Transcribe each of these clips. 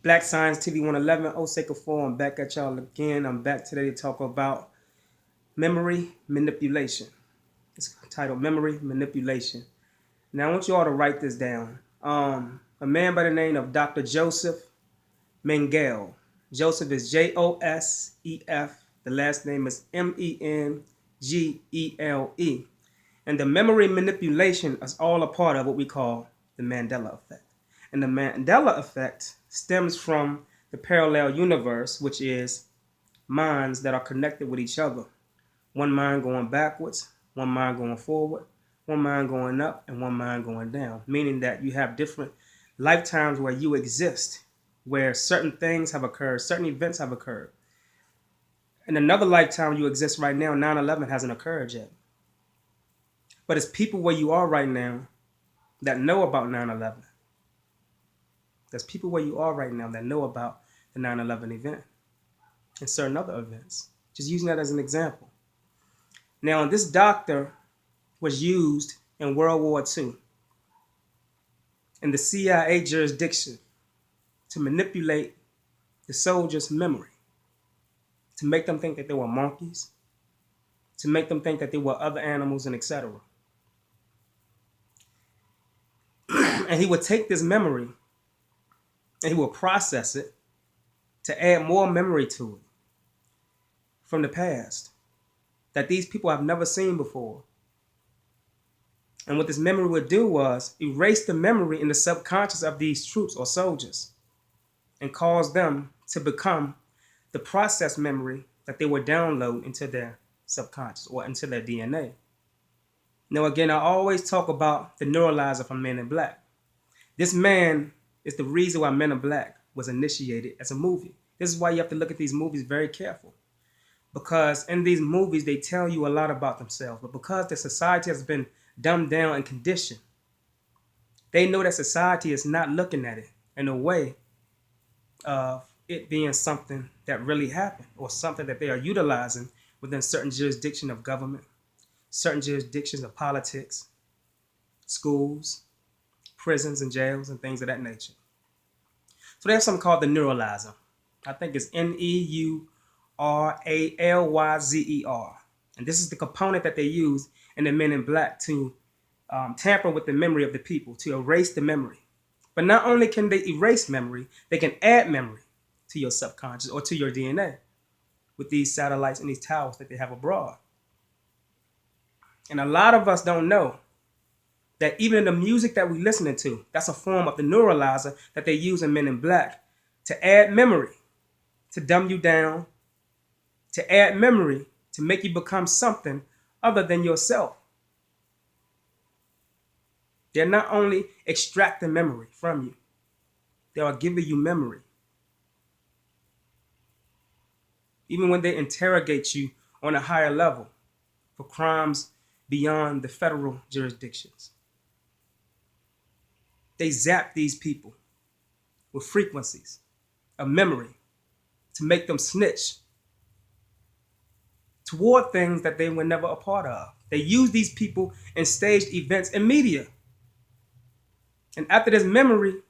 Black Science TV 111, Osei Kufuor. I'm back at y'all again. I'm back today to talk about memory manipulation. It's titled Memory Manipulation. Now I want you all to write this down. A man by the name of Dr. Joseph Mengele. Joseph is Josef. The last name is Mengele. And the memory manipulation is all a part of what we call the Mandela effect. And the Mandela effect stems from the parallel universe, which is minds that are connected with each other. One mind going backwards, one mind going forward, one mind going up, and one mind going down. Meaning that you have different lifetimes where you exist, where certain things have occurred, certain events have occurred. In another lifetime you exist right now, 9/11 hasn't occurred yet. But it's people where you are right now that know about 9/11. There's people where you are right now that know about the 9/11 event and certain other events. Just using that as an example. Now, this doctor was used in World War II in the CIA jurisdiction to manipulate the soldiers' memory, to make them think that they were monkeys, to make them think that they were other animals, and etc. And he would take this memory and he would process it to add more memory to it from the past that these people have never seen before. And what this memory would do was erase the memory in the subconscious of these troops or soldiers and cause them to become the processed memory that they would download into their subconscious or into their DNA. Now, again, I always talk about the neuralizer from Men in Black. This man is the reason why Men in Black was initiated as a movie. This is why you have to look at these movies very careful. Because in these movies, they tell you a lot about themselves. But because the society has been dumbed down and conditioned, they know that society is not looking at it in a way of it being something that really happened or something that they are utilizing within certain jurisdiction of government, certain jurisdictions of politics, schools, prisons and jails and things of that nature. So they have something called the neuralizer. I think it's Neurallyzer. And this is the component that they use in the Men in Black to tamper with the memory of the people, to erase the memory. But not only can they erase memory, they can add memory to your subconscious or to your DNA with these satellites and these towers that they have abroad. And a lot of us don't know that even in the music that we're listening to, that's a form of the neuralizer that they use in Men in Black to add memory, to dumb you down, to add memory, to make you become something other than yourself. They're not only extracting memory from you, they are giving you memory. Even when they interrogate you on a higher level for crimes beyond the federal jurisdictions. They zap these people with frequencies of memory to make them snitch toward things that they were never a part of. They use these people in staged events and media. And after this memory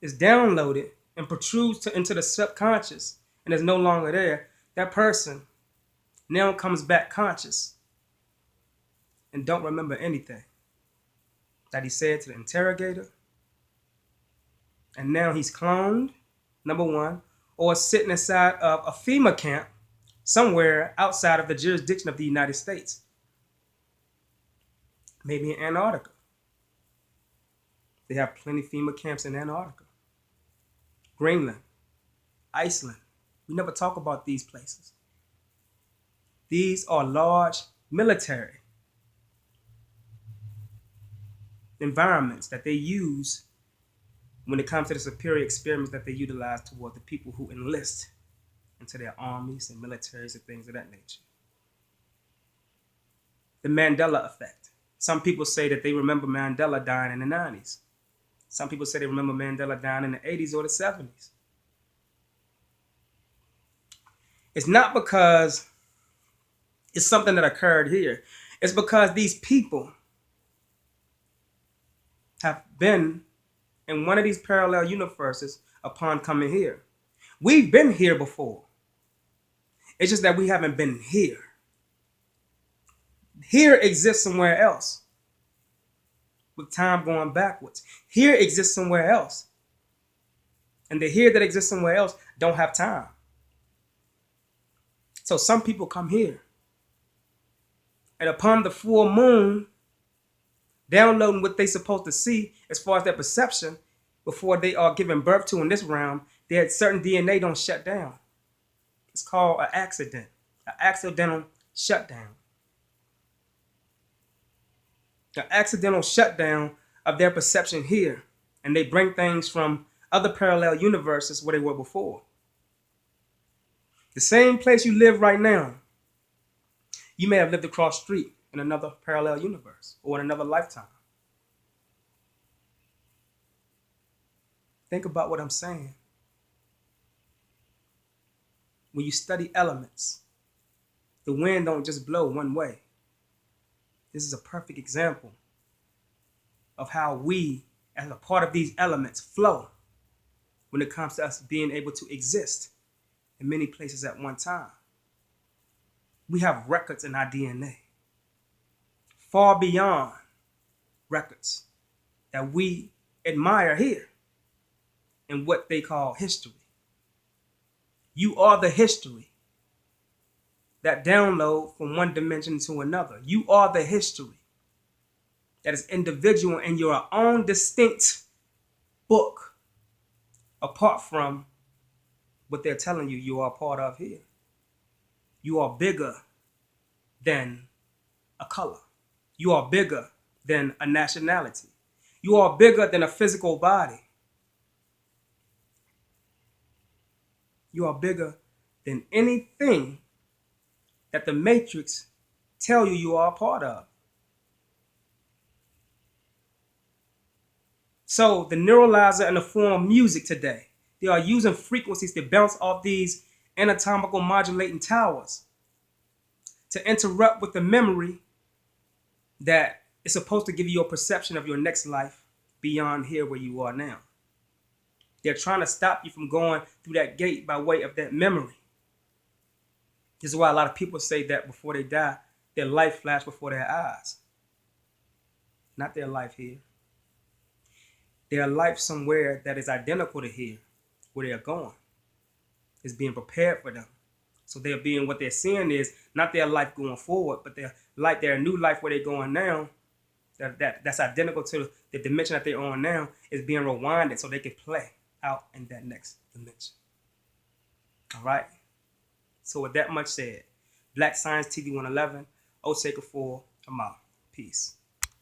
is downloaded and protrudes into the subconscious and is no longer there, that person now comes back conscious and don't remember anything that he said to the interrogator. And now he's cloned, number one, or sitting inside of a FEMA camp somewhere outside of the jurisdiction of the United States. Maybe in Antarctica. They have plenty of FEMA camps in Antarctica. Greenland, Iceland. We never talk about these places. These are large military environments that they use when it comes to the superior experiments that they utilize toward the people who enlist into their armies and militaries and things of that nature. The Mandela effect. Some people say that they remember Mandela dying in the 90s. Some people say they remember Mandela dying in the 80s or the 70s. It's not because it's something that occurred here. It's because these people have been in one of these parallel universes upon coming here. We've been here before. It's just that we haven't been here. Here exists somewhere else, with time going backwards. Here exists somewhere else. And the here that exists somewhere else don't have time. So some people come here, and upon the full moon, downloading what they're supposed to see as far as their perception before they are given birth to in this realm, their certain DNA don't shut down. It's called an accidental shutdown. An accidental shutdown of their perception here, and they bring things from other parallel universes where they were before. The same place you live right now, you may have lived across the street in another parallel universe or in another lifetime. Think about what I'm saying. When you study elements, the wind don't just blow one way. This is a perfect example of how we, as a part of these elements, flow when it comes to us being able to exist in many places at one time. We have records in our DNA, far beyond records that we admire here in what they call history. You are the history that download from one dimension to another. You are the history that is individual in your own distinct book, apart from what they're telling you you are part of here. You are bigger than a color. You are bigger than a nationality. You are bigger than a physical body. You are bigger than anything that the Matrix tell you you are a part of. So the neuralizer and the form of music today, they are using frequencies to bounce off these anatomical modulating towers to interrupt with the memory that is supposed to give you a perception of your next life beyond here where you are now. They're trying to stop you from going through that gate by way of that memory. This is why a lot of people say that before they die, their life flashed before their eyes. Not their life here. Their life somewhere that is identical to here, where they're going, is being prepared for them. So they're being, what they're seeing is not their life going forward, but their new life where they're going now, that's identical to the dimension that they're on now, is being rewinded so they can play out in that next dimension. All right? So with that much said, Black Science TV 111, Osei Kufuor, I'm out. Peace.